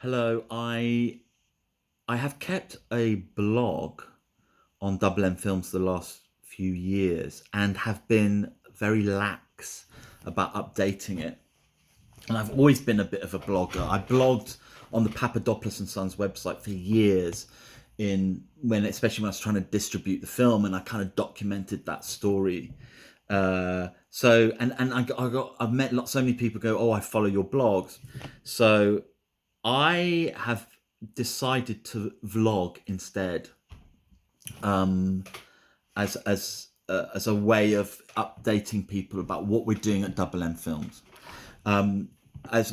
Hello, I have kept a blog on Double M Films the last few years and have been very lax about updating it. And I've always been a bit of a blogger. I blogged on the Papadopoulos and Sons website for years especially when I was trying to distribute the film, and I kind of documented that story. I've met so many people go, oh, I follow your blogs. So I have decided to vlog instead, um, as a way of updating people about what we're doing at Double M Films. As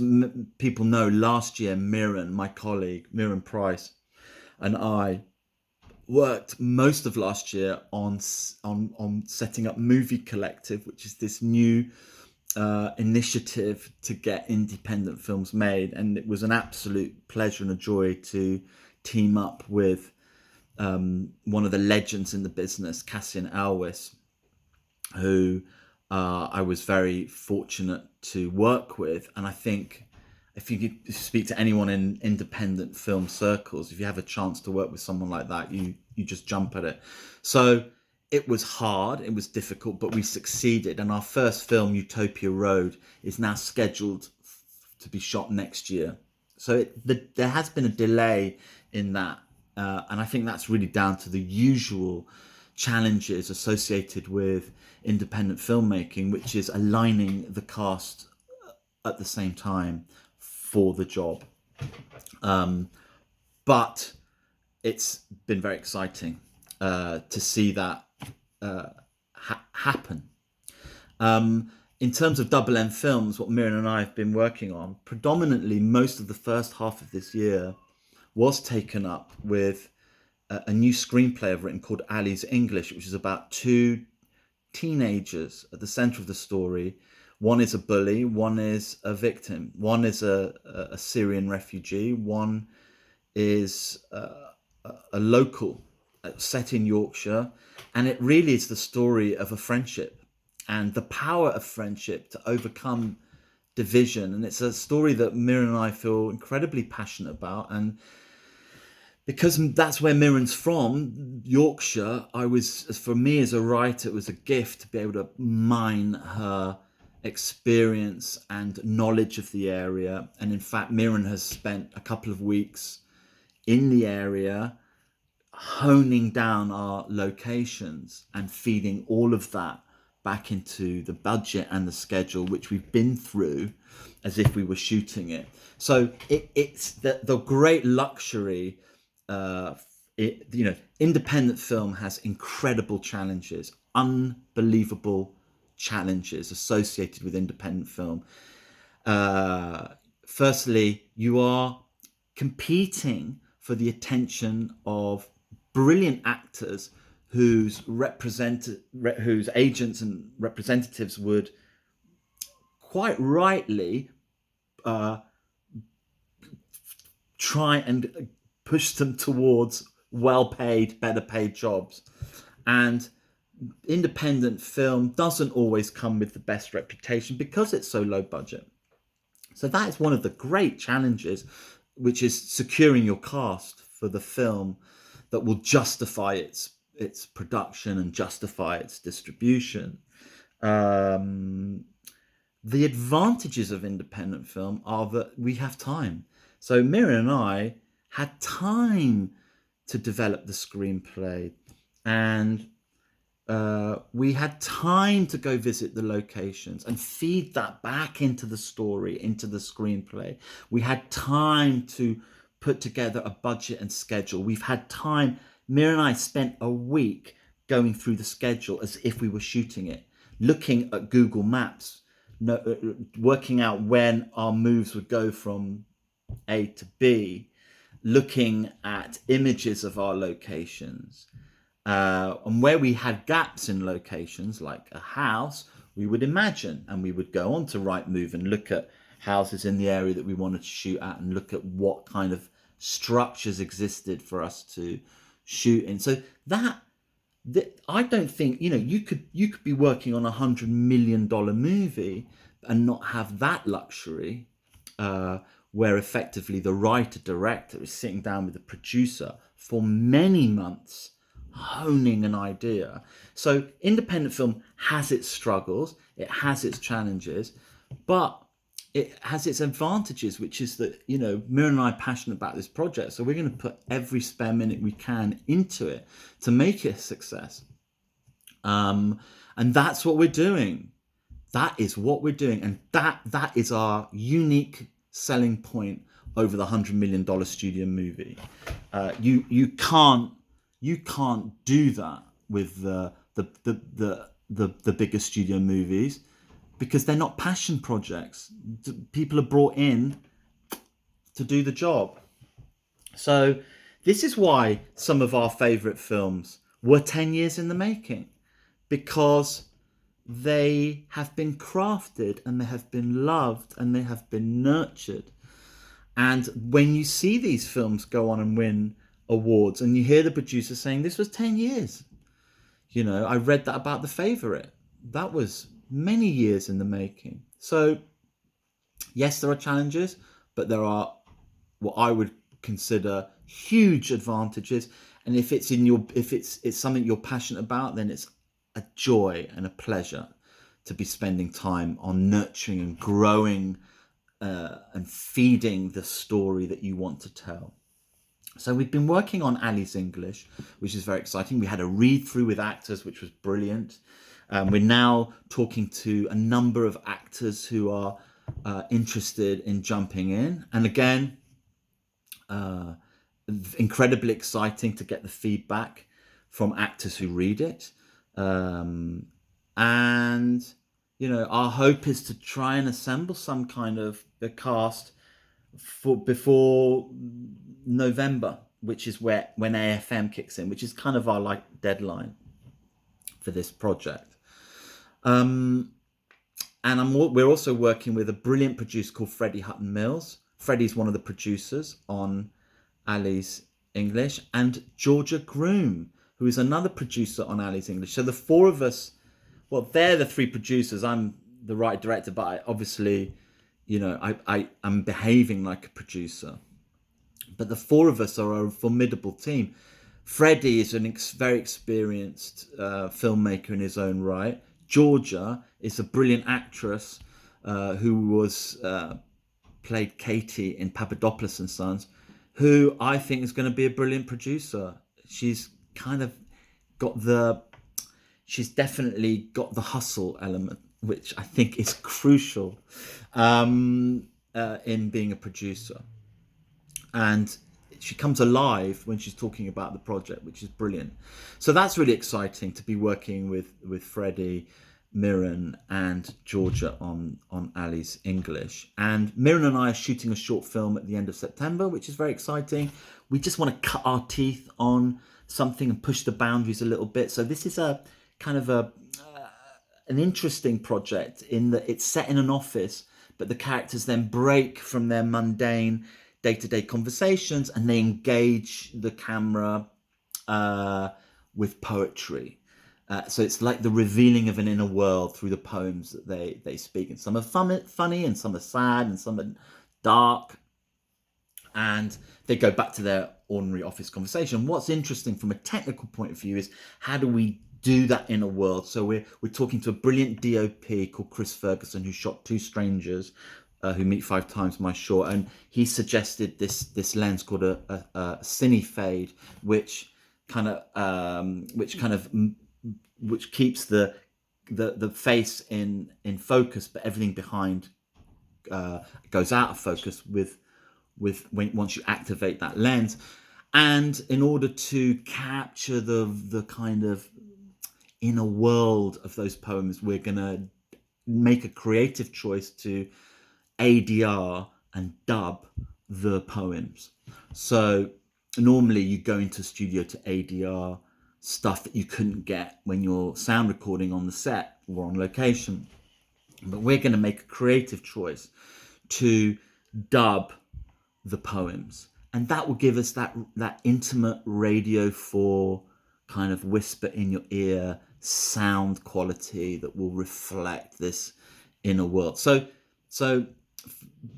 people know, last year Miran, my colleague Miran Price, and I worked most of last year on setting up Movie Collective, which is this new initiative to get independent films made, and it was an absolute pleasure and a joy to team up with one of the legends in the business, Cassian Alwis, who I was very fortunate to work with. And I think if you could speak to anyone in independent film circles, if you have a chance to work with someone like that, you just jump at it. So it was hard, it was difficult, but we succeeded. And our first film, Utopia Road, is now scheduled to be shot next year. So there has been a delay in that. And I think that's really down to the usual challenges associated with independent filmmaking, which is aligning the cast at the same time for the job. But it's been very exciting to see that happen. In terms of Double M Films, what Miriam and I have been working on, predominantly most of the first half of this year was taken up with a new screenplay I've written called Ali's English, which is about two teenagers at the center of the story. One is a bully, one is a victim. One is a Syrian refugee, one is a local set in Yorkshire. And it really is the story of a friendship and the power of friendship to overcome division. And it's a story that Miriam and I feel incredibly passionate about. And because that's where Mirren's from, Yorkshire, for me as a writer, it was a gift to be able to mine her experience and knowledge of the area. And in fact, Mirren has spent a couple of weeks in the area honing down our locations and feeding all of that back into the budget and the schedule, which we've been through as if we were shooting it. So it's the great luxury. Independent film has incredible challenges, unbelievable challenges associated with independent film. Firstly, you are competing for the attention of brilliant actors whose agents and representatives would quite rightly try and push them towards well-paid, better-paid jobs. And independent film doesn't always come with the best reputation because it's so low budget. So that is one of the great challenges, which is securing your cast for the film that will justify its production and justify its distribution. The advantages of independent film are that we have time. So Miriam and I had time to develop the screenplay, and we had time to go visit the locations and feed that back into the story, into the screenplay. We had time to put together a budget and schedule. We've had time. Miriam and I spent a week going through the schedule as if we were shooting it, looking at Google Maps, working out when our moves would go from A to B, looking at images of our locations. And where we had gaps in locations, like a house, we would imagine, and we would go on to Rightmove and look at houses in the area that we wanted to shoot at and look at what kind of structures existed for us to shoot in. So that I don't think, you could be working on $100 million movie and not have that luxury. where effectively the writer director is sitting down with the producer for many months, honing an idea. So independent film has its struggles, it has its challenges, but it has its advantages, which is that, Mira and I are passionate about this project, so we're going to put every spare minute we can into it to make it a success. And that's what we're doing. That is what we're doing, and that is our unique selling point over the $100 million studio movie. You can't do that with the bigger studio movies, because they're not passion projects. People are brought in to do the job. So this is why some of our favorite films were 10 years in the making, because they have been crafted and they have been loved and they have been nurtured. And when you see these films go on and win awards and you hear the producer saying this was 10 years, I read that about The Favourite. That was many years in the making. So yes, there are challenges, but there are what I would consider huge advantages. And if it's it's something you're passionate about, then it's a joy and a pleasure to be spending time on nurturing and growing and feeding the story that you want to tell. So we've been working on Ali's English, which is very exciting. We had a read through with actors, which was brilliant. We're now talking to a number of actors who are interested in jumping in. And again, incredibly exciting to get the feedback from actors who read it. And, our hope is to try and assemble some kind of a cast before November, which is when AFM kicks in, which is kind of our deadline for this project. And we're also working with a brilliant producer called Freddie Hutton Mills. Freddie's one of the producers on Ali's English, and Georgia Groom, who is another producer on Ali's English. So the four of us, well, they're the three producers. I'm the writer director, but obviously, I'm behaving like a producer. But the four of us are a formidable team. Freddie is a very experienced filmmaker in his own right. Georgia is a brilliant actress who was played Katie in Papadopoulos and Sons, who I think is going to be a brilliant producer. She's definitely got the hustle element, which I think is crucial in being a producer. And she comes alive when she's talking about the project, which is brilliant. So that's really exciting to be working with Freddie, Mirren and Georgia on Ali's English. And Mirren and I are shooting a short film at the end of September, which is very exciting. We just want to cut our teeth on something and push the boundaries a little bit. So this is a kind of an interesting project in that it's set in an office, but the characters then break from their mundane day-to-day conversations and they engage the camera with poetry. So it's like the revealing of an inner world through the poems that they speak. And some are funny and some are sad and some are dark. And they go back to their ordinary office conversation. What's interesting from a technical point of view is how do we do that inner world? So we're talking to a brilliant DOP called Chris Ferguson, who shot Two Strangers Who Meet Five Times My Shore. And he suggested this lens called a cine fade, which keeps the face in focus, but everything behind goes out of focus once you activate that lens. And in order to capture the kind of inner world of those poems, we're gonna make a creative choice to ADR and dub the poems. So normally you go into a studio to ADR stuff that you couldn't get when you're sound recording on the set or on location. But we're going to make a creative choice to dub the poems. And that will give us that intimate Radio 4 kind of whisper in your ear sound quality that will reflect this inner world. So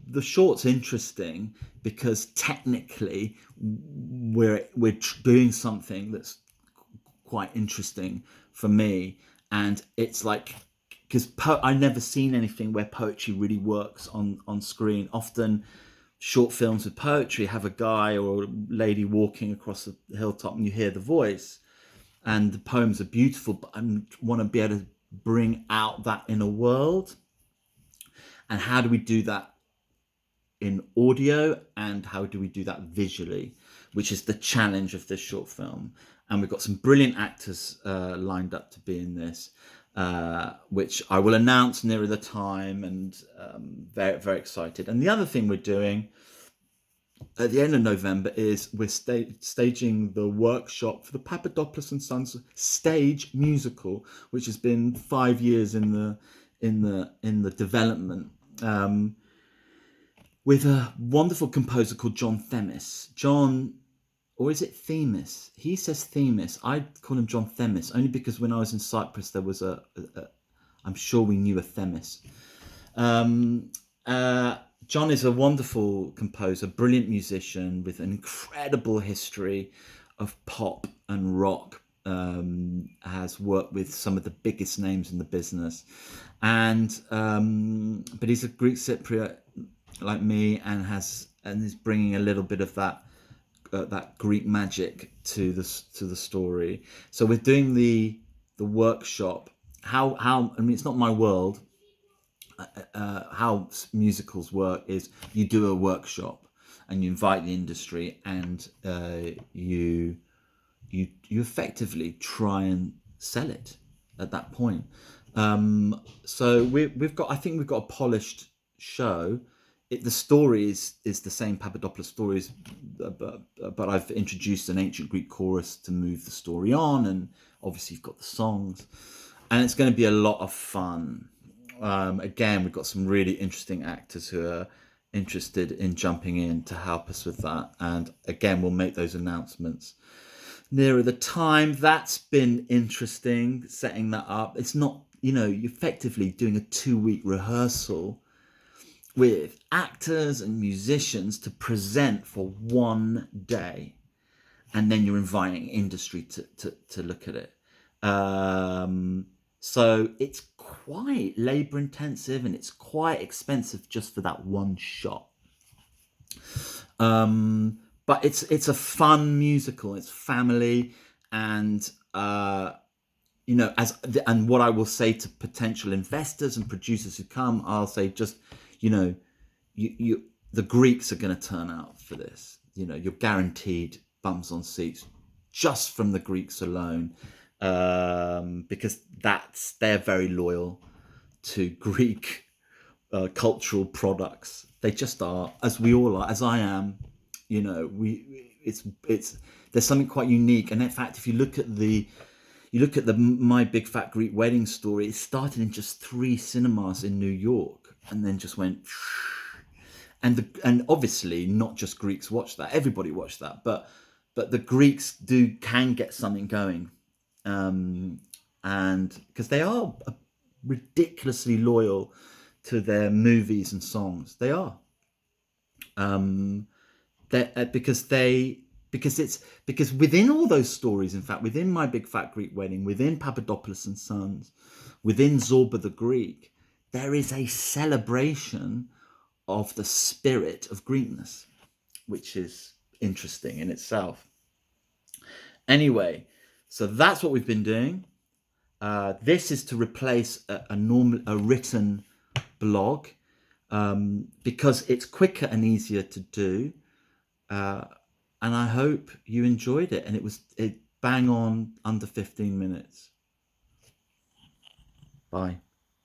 the short's interesting because technically we're doing something that's quite interesting for me, and it's like, because I've never seen anything where poetry really works on screen. Often short films with poetry have a guy or a lady walking across the hilltop and you hear the voice, and the poems are beautiful, but I want to be able to bring out that inner world. And how do we do that in audio, and how do we do that visually, which is the challenge of this short film. And we've got some brilliant actors lined up to be in this, which I will announce nearer the time, and very, very excited. And the other thing we're doing at the end of November is we're staging the workshop for the Papadopoulos and Sons stage musical, which has been 5 years in the development, with a wonderful composer called John Themis. John, or is it Themis? He says Themis. I call him John Themis, only because when I was in Cyprus, there was I'm sure we knew a Themis. John is a wonderful composer, brilliant musician with an incredible history of pop and rock. Has worked with some of the biggest names in the business, and but he's a Greek Cypriot like me, and is bringing a little bit of that Greek magic to the story. So we're doing the workshop. How I mean, it's not my world. How musicals work is you do a workshop and you invite the industry, and you effectively try and sell it at that point. So we've got, I think we've got a polished show. The story is the same Papadopoulos stories, but I've introduced an ancient Greek chorus to move the story on, and obviously you've got the songs, and it's going to be a lot of fun. Again, we've got some really interesting actors who are interested in jumping in to help us with that, and again, we'll make those announcements nearer the time. That's been interesting, setting that up. It's not, you're effectively doing a 2-week rehearsal with actors and musicians to present for one day, and then you're inviting industry to look at it. So it's quite labor intensive, and it's quite expensive just for that one shot. But it's a fun musical. It's family, and and what I will say to potential investors and producers who come, I'll say, just, the Greeks are going to turn out for this. You're guaranteed bums on seats just from the Greeks alone, because they're very loyal to Greek cultural products. They just are, as we all are, as I am. There's something quite unique. And in fact, if you look at the My Big Fat Greek Wedding story, it started in just 3 cinemas in New York, and then just went, and obviously not just Greeks watched that, everybody watched that, but the Greeks can get something going, and because they are ridiculously loyal to their movies and songs. They are, because within all those stories, in fact, within My Big Fat Greek Wedding, within Papadopoulos and Sons, within Zorba the Greek, there is a celebration of the spirit of Greekness, which is interesting in itself. Anyway, so that's what we've been doing. This is to replace a written blog, because it's quicker and easier to do. And I hope you enjoyed it. And it bang on under 15 minutes. Bye.